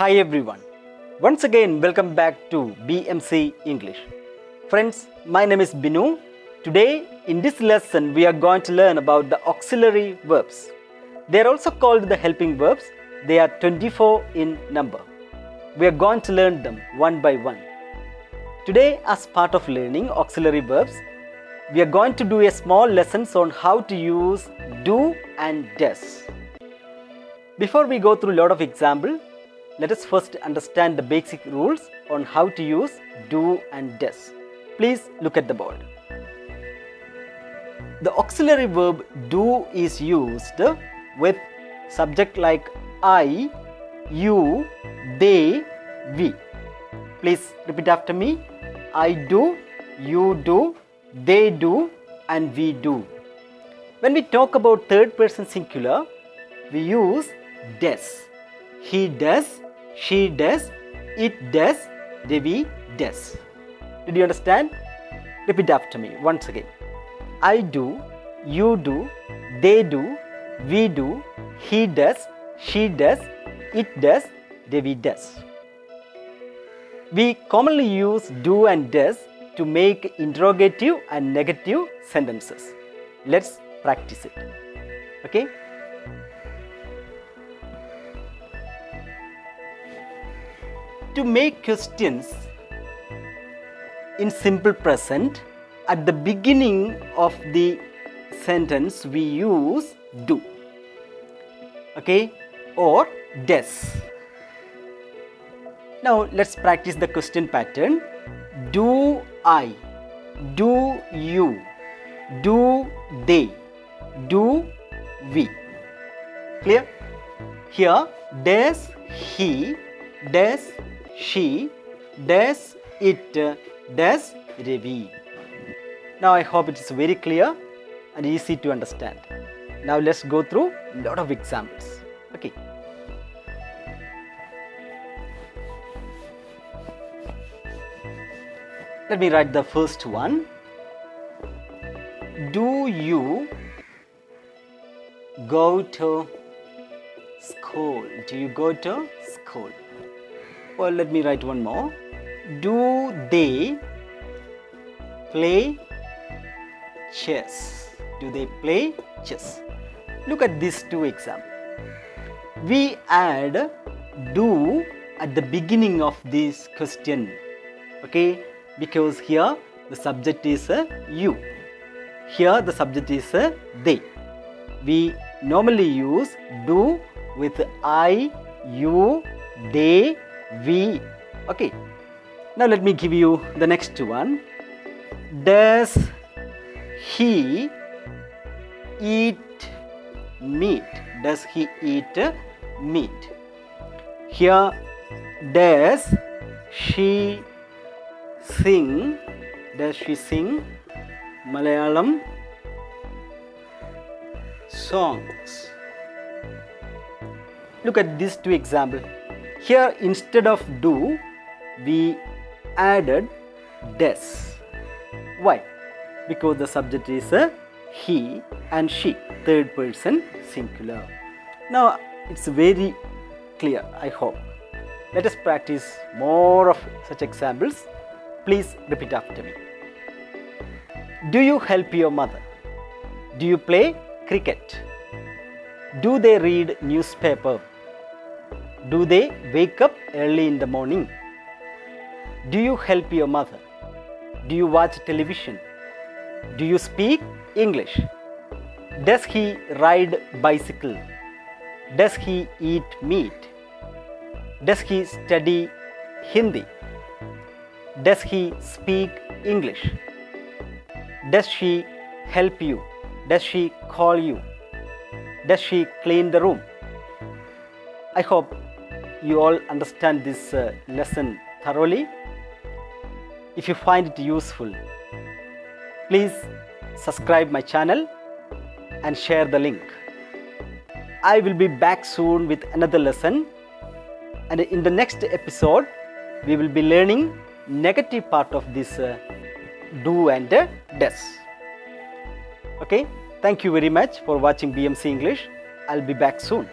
Hi everyone. Once again, welcome back to BMC English. Friends, my name is Binu. Today, in this lesson, we are going to learn about the auxiliary verbs. They are also called the helping verbs. They are 24 in number. We are going to learn them one by one. Today, as part of learning auxiliary verbs, we are going to do a small lessons on how to use do and does. Before we go through a lot of examples, let us first understand the basic rules on how to use do and does. Please look at the board. The auxiliary verb do is used with subject like I, you, they, we. Please repeat after me. I do, you do, they do, and we do. When we talk about third person singular, we use does. He does, she does, it does, we does. Did you understand? Repeat after me once again. I do, you do, they do, we do, he does, she does, it does, we does. We commonly use do and does to make interrogative and negative sentences. Let's practice it. Okay? To make questions in simple present, at the beginning of the sentence we use do, okay, or does. Now let's practice the question pattern. Do I, do you, do they, do we. Clear? Here, does he, does she, does it, does we. Now I hope it is very clear and easy to understand. Now let's go through a lot of examples. Okay. Let me write the first one. Do you go to school? Do you go to school? Well, let me write one more. Do they play chess? Do they play chess? Look at these two examples. We add do at the beginning of this question, okay? Because here the subject is you. Here the subject is they. We normally use do with I, you, they, we. Okay. Now let me give you the next one. Does he eat meat? Does he eat meat? Here, does she sing? Does she sing Malayalam songs? Look at these two examples. Here, instead of do, we added does. Why? Because the subject is he and she, third person singular. Now, it's very clear, I hope. Let us practice more of such examples. Please repeat after me. Do you help your mother? Do you play cricket? Do they read newspaper? Do they wake up early in the morning? Do you help your mother? Do you watch television? Do you speak English? Does he ride bicycle? Does he eat meat? Does he study Hindi? Does he speak English? Does she help you? Does she call you? Does she clean the room? I hope you all understand this lesson thoroughly. If you find it useful, please subscribe my channel and share the link. I will be back soon with another lesson, and in the next episode we will be learning negative part of this do and does. Okay, thank you very much for watching BMC English. I'll be back soon.